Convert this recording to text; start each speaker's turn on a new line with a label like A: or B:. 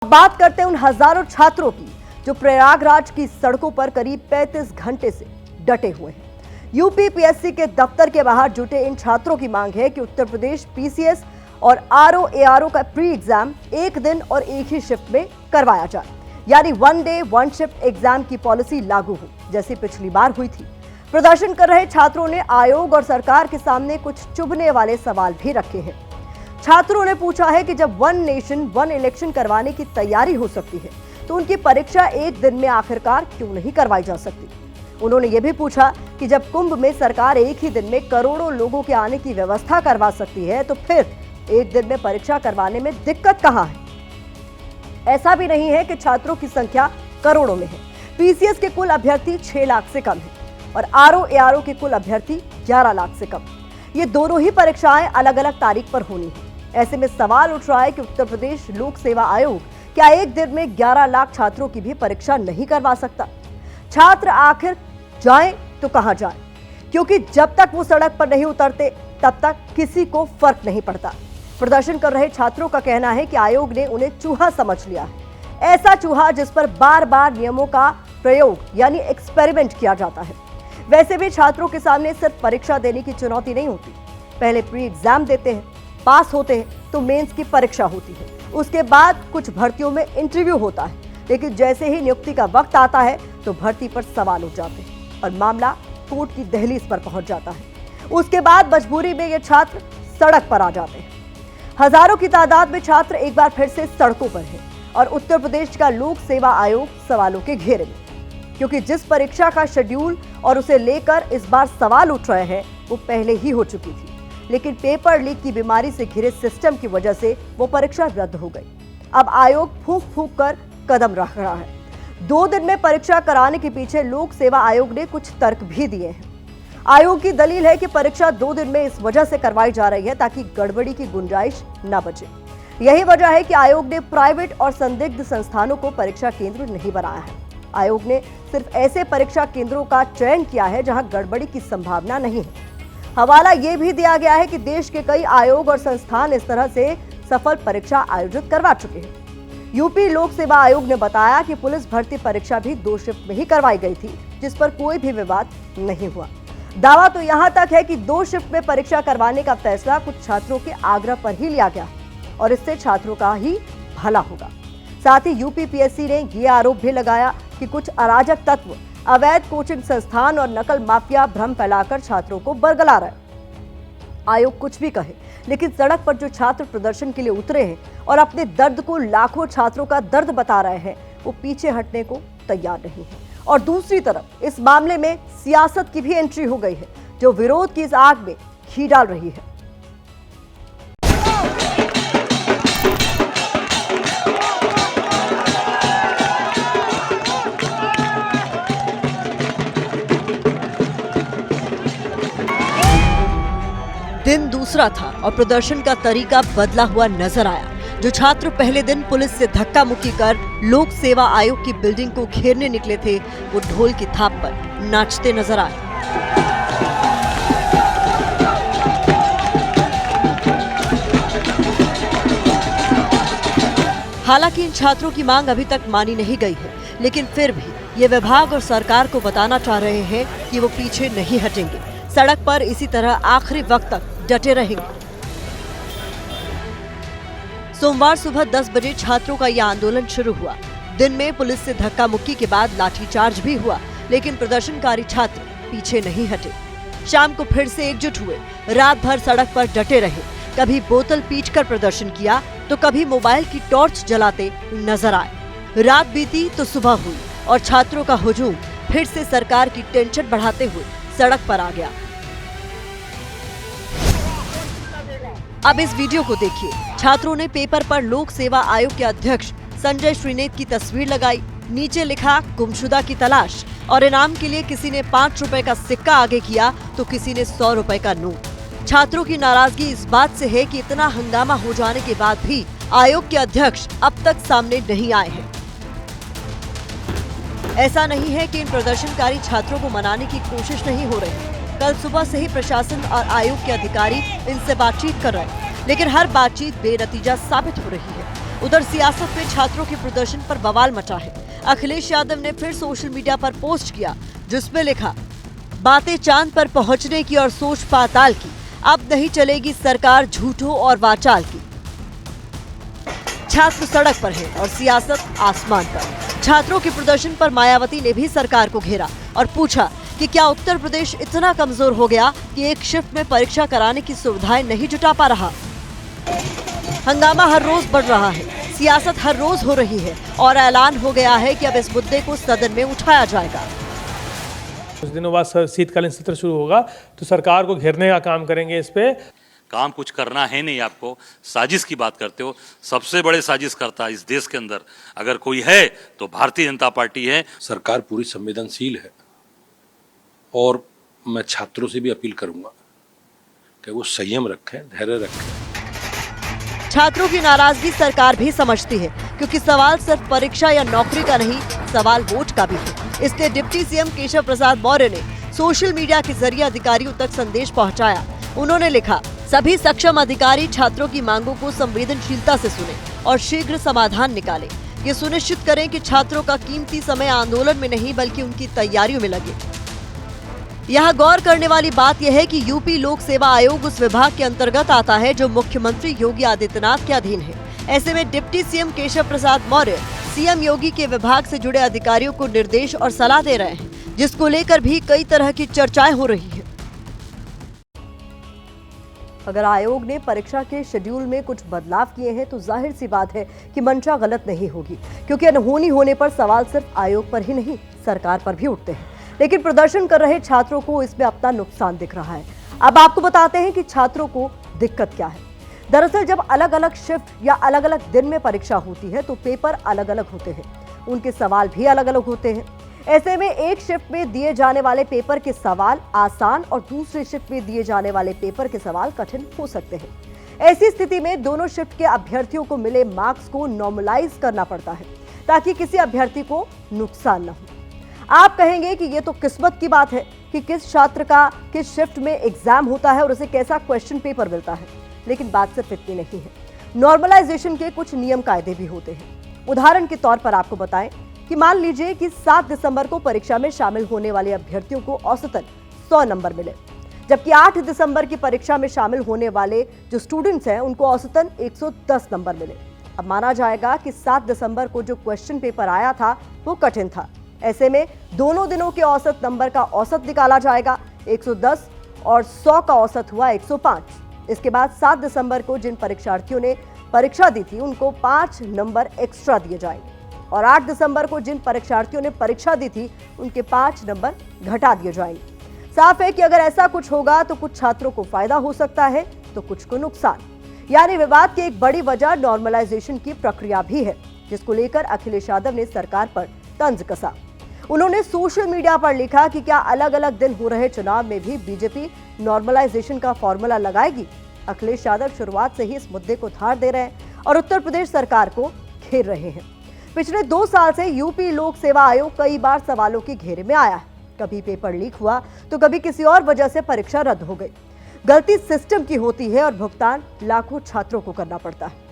A: बात करते हैं उन हजारों छात्रों की जो प्रयागराज की सड़कों पर करीब 35 घंटे से डटे हुए हैं। यूपी पीएससी के दफ्तर के बाहर जुटे इन छात्रों की मांग है कि उत्तर प्रदेश पीसीएस और आरओ का प्री एग्जाम एक दिन और एक ही शिफ्ट में करवाया जाए, यानी 1 डे 1 शिफ्ट एग्जाम की पॉलिसी लागू हो जैसी पिछली बार हुई थी। प्रदर्शन कर रहे छात्रों ने आयोग और सरकार के सामने कुछ चुभने वाले सवाल भी रखे हैं। छात्रों ने पूछा है कि जब 1 नेशन 1 इलेक्शन करवाने की तैयारी हो सकती है तो उनकी परीक्षा एक दिन में आखिरकार क्यों नहीं करवाई जा सकती। उन्होंने ये भी पूछा कि जब कुंभ में सरकार एक ही दिन में करोड़ों लोगों के आने की व्यवस्था करवा सकती है तो फिर एक दिन में परीक्षा करवाने में दिक्कत कहां है। ऐसा भी नहीं है कि छात्रों की संख्या करोड़ों में है। पीसीएस के कुल अभ्यर्थी 6 लाख से कम है और आरओ के कुल अभ्यर्थी 11 लाख से कम। ये दोनों ही परीक्षाएं अलग अलग तारीख पर होनी है। ऐसे में सवाल उठ रहा है कि उत्तर प्रदेश लोक सेवा आयोग क्या एक दिन में 11 लाख छात्रों की भी परीक्षा नहीं करवा सकता। छात्र आखिर जाएं तो कहां जाएं, क्योंकि जब तक वो सड़क पर नहीं उतरते तब तक किसी को फर्क नहीं पड़ता। प्रदर्शन कर रहे छात्रों का कहना है कि आयोग ने उन्हें चूहा समझ लिया है, ऐसा चूहा जिस पर बार बार नियमों का प्रयोग यानी एक्सपेरिमेंट किया जाता है। वैसे भी छात्रों के सामने सिर्फ परीक्षा देने की चुनौती नहीं होती, पहले प्री एग्जाम देते हैं, पास होते हैं तो मेंस की परीक्षा होती है, उसके बाद कुछ भर्तियों में इंटरव्यू होता है, लेकिन जैसे ही नियुक्ति का वक्त आता है तो भर्ती पर सवाल उठ जाते हैं और मामला कोर्ट की दहलीज पर पहुंच जाता है। उसके बाद मजबूरी में ये छात्र सड़क पर आ जाते हैं। हजारों की तादाद में छात्र एक बार फिर से सड़कों पर हैं और उत्तर प्रदेश का लोक सेवा आयोग सवालों के घेरे में, क्योंकि जिस परीक्षा का शेड्यूल और उसे लेकर इस बार सवाल उठ रहे हैं वो पहले ही हो चुकी थी, लेकिन पेपर लीक की बीमारी से घिरे सिस्टम की वजह से वो परीक्षा रद्द हो गई। अब आयोग फूंक फूंक कर कदम रख रहा है। 2 दिन में परीक्षा कराने के पीछे लोक सेवा आयोग ने कुछ तर्क भी दिए हैं। आयोग की दलील है कि परीक्षा 2 दिन में इस वजह से करवाई जा रही है ताकि गड़बड़ी की गुंजाइश न बचे। यही वजह है कि आयोग ने प्राइवेट और संदिग्ध संस्थानों को परीक्षा केंद्र नहीं बनाया है। आयोग ने सिर्फ ऐसे परीक्षा केंद्रों का चयन किया है जहां गड़बड़ी की संभावना नहीं है। हवाला ये भी दिया गया है कि देश के कई आयोग और संस्थान इस तरह से सफल परीक्षा आयोजित करवा चुके हैं। यूपी लोक सेवा आयोग ने बताया कि पुलिस भर्ती परीक्षा भी 2 शिफ्ट में ही करवाई गई थी, जिस पर कोई भी विवाद नहीं हुआ। दावा तो यहां तक है कि 2 शिफ्ट में परीक्षा करवाने का फैसला कुछ छात्रों के आग्रह पर ही लिया गया और इससे छात्रों का ही भला होगा। साथ ही यूपी पीएससी ने यह आरोप भी लगाया कि कुछ अराजक तत्व अवैध कोचिंग संस्थान और नकल माफिया भ्रम फैलाकर छात्रों को बरगला रहे। आयोग कुछ भी कहे, लेकिन सड़क पर जो छात्र प्रदर्शन के लिए उतरे हैं और अपने दर्द को लाखों छात्रों का दर्द बता रहे हैं, वो पीछे हटने को तैयार नहीं है। और दूसरी तरफ इस मामले में सियासत की भी एंट्री हो गई है, जो विरोध की इस आग में घी डाल रही है। दिन दूसरा था और प्रदर्शन का तरीका बदला हुआ नजर आया। जो छात्र पहले दिन पुलिस से धक्का मुक्की कर लोक सेवा आयोग की बिल्डिंग को घेरने निकले थे, वो ढोल की थाप पर नाचते नजर आए। हालांकि इन छात्रों की मांग अभी तक मानी नहीं गई है, लेकिन फिर भी ये विभाग और सरकार को बताना चाह रहे हैं कि वो पीछे नहीं हटेंगे, सड़क पर इसी तरह आखिरी वक्त तक डटे रहेंगे। सोमवार सुबह 10 बजे छात्रों का यह आंदोलन शुरू हुआ। दिन में पुलिस से धक्का मुक्की के बाद लाठीचार्ज भी हुआ, लेकिन प्रदर्शनकारी छात्र पीछे नहीं हटे। शाम को फिर से एकजुट हुए, रात भर सड़क पर डटे रहे। कभी बोतल पीटकर प्रदर्शन किया तो कभी मोबाइल की टॉर्च जलाते नजर आए। रात बीती तो सुबह हुई और छात्रों का हुजूम फिर से सरकार की टेंशन बढ़ाते हुए सड़क पर आ गया। अब इस वीडियो को देखिए। छात्रों ने पेपर पर लोक सेवा आयोग के अध्यक्ष संजय श्रीनेत की तस्वीर लगाई, नीचे लिखा गुमशुदा की तलाश और इनाम के लिए किसी ने 5 रुपए का सिक्का आगे किया तो किसी ने 100 रुपए का नोट। छात्रों की नाराजगी इस बात से है कि इतना हंगामा हो जाने के बाद भी आयोग के अध्यक्ष अब तक सामने नहीं आए हैं। ऐसा नहीं है कि इन प्रदर्शनकारी छात्रों को मनाने की कोशिश नहीं हो रही। कल सुबह से ही प्रशासन और आयोग के अधिकारी इनसे बातचीत कर रहे हैं, लेकिन हर बातचीत बेनतीजा साबित हो रही है। उधर सियासत में छात्रों के प्रदर्शन पर बवाल मचा है। अखिलेश यादव ने फिर सोशल मीडिया पर पोस्ट किया, जिसमें लिखा, बातें चांद पर पहुंचने की और सोच पाताल की, अब नहीं चलेगी सरकार झूठों और वाचाल की। छात्र सड़क पर हैं और सियासत आसमान पर। छात्रों के प्रदर्शन पर मायावती ने भी सरकार को घेरा और पूछा कि क्या उत्तर प्रदेश इतना कमजोर हो गया कि एक शिफ्ट में परीक्षा कराने की सुविधाएं नहीं जुटा पा रहा। हंगामा हर रोज बढ़ रहा है, सियासत हर रोज हो रही है और ऐलान हो गया है कि अब इस मुद्दे को सदन में उठाया जाएगा।
B: कुछ दिनों बाद शीतकालीन सत्र शुरू होगा तो सरकार को घेरने का काम करेंगे। इस पे
C: काम कुछ करना है नहीं, आपको साजिश की बात करते हो। सबसे बड़े साजिश करता इस देश के अंदर अगर कोई है तो भारतीय जनता पार्टी है।
D: सरकार पूरी संवेदनशील है और मैं छात्रों से भी अपील करूंगा कि वो संयम रखें, धैर्य रखें।
A: छात्रों की नाराजगी सरकार भी समझती है, क्योंकि सवाल सिर्फ परीक्षा या नौकरी का नहीं, सवाल वोट का भी है। इसलिए डिप्टी सीएम केशव प्रसाद मौर्य ने सोशल मीडिया के जरिए अधिकारियों तक संदेश पहुंचाया। उन्होंने लिखा, सभी सक्षम अधिकारी छात्रों की मांगों को संवेदनशीलता से सुने और शीघ्र समाधान निकालें। ये सुनिश्चित करें कि छात्रों का कीमती समय आंदोलन में नहीं बल्कि उनकी तैयारियों में लगे। यहाँ गौर करने वाली बात यह है कि यूपी लोक सेवा आयोग उस विभाग के अंतर्गत आता है जो मुख्यमंत्री योगी आदित्यनाथ के अधीन है। ऐसे में deputy CM Keshav Prasad Maurya CM योगी के विभाग से जुड़े अधिकारियों को निर्देश और सलाह दे रहे हैं, जिसको लेकर भी कई तरह की चर्चाएं हो रही है। अगर आयोग ने परीक्षा के शेड्यूल में कुछ बदलाव किए हैं तो जाहिर सी बात है कि मंशा गलत नहीं होगी, क्योंकि अनहोनी होने पर सवाल सिर्फ आयोग पर ही नहीं, सरकार पर भी उठते हैं। लेकिन प्रदर्शन कर रहे छात्रों को इसमें अपना नुकसान दिख रहा है। अब आपको बताते हैं कि छात्रों को दिक्कत क्या है। दरअसल जब अलग अलग शिफ्ट या अलग अलग दिन में परीक्षा होती है तो पेपर अलग अलग होते हैं, उनके सवाल भी अलग अलग होते हैं। ऐसे में एक शिफ्ट में दिए जाने वाले पेपर के सवाल आसान और दूसरे शिफ्ट में दिए जाने वाले पेपर के सवाल कठिन हो सकते हैं। ऐसी स्थिति में दोनों शिफ्ट के अभ्यर्थियों को मिले मार्क्स को नॉर्मलाइज करना पड़ता है, ताकि किसी अभ्यर्थी को नुकसान न हो। आप कहेंगे कि ये तो किस्मत की बात है कि किस छात्र का किस शिफ्ट में एग्जाम होता है और उसे कैसा क्वेश्चन पेपर मिलता है, लेकिन बात सिर्फ इतनी नहीं है। नॉर्मलाइजेशन के कुछ नियम कायदे भी होते हैं। उदाहरण के तौर पर आपको बताएं कि मान लीजिए कि 7 दिसंबर को परीक्षा में शामिल होने वाले अभ्यर्थियों को औसतन 100 नंबर मिले, जबकि 8 दिसंबर की परीक्षा में शामिल होने वाले जो स्टूडेंट्स हैं उनको औसतन 110 नंबर मिले। अब माना जाएगा कि 7 दिसंबर को जो क्वेश्चन पेपर आया था वो कठिन था। ऐसे में दोनों दिनों के औसत नंबर का औसत निकाला जाएगा, 110 और 100 का औसत हुआ 105। इसके बाद 7 दिसंबर को जिन परीक्षार्थियों ने परीक्षा दी थी उनको 5 नंबर एक्स्ट्रा दिए जाएंगे और 8 दिसंबर को जिन परीक्षार्थियों ने परीक्षा दी थी उनके 5 नंबर घटा दिए जाएंगे। साफ है कि अगर ऐसा कुछ होगा तो कुछ छात्रों को फायदा हो सकता है तो कुछ को नुकसान। यानी विवाद की एक बड़ी वजह नॉर्मलाइजेशन की प्रक्रिया भी है, जिसको लेकर अखिलेश यादव ने सरकार पर तंज कसा। उन्होंने सोशल मीडिया पर लिखा कि क्या अलग अलग दिन हो रहे चुनाव में भी बीजेपी नॉर्मलाइजेशन का फॉर्मूला लगाएगी। अखिलेश यादव शुरुआत से ही इस मुद्दे को धार दे रहे हैं और उत्तर प्रदेश सरकार को घेर रहे हैं। पिछले 2 साल से यूपी लोक सेवा आयोग कई बार सवालों के घेरे में आया है। कभी पेपर लीक हुआ तो कभी किसी और वजह से परीक्षा रद्द हो गई। गलती सिस्टम की होती है और भुगतान लाखों छात्रों को करना पड़ता है।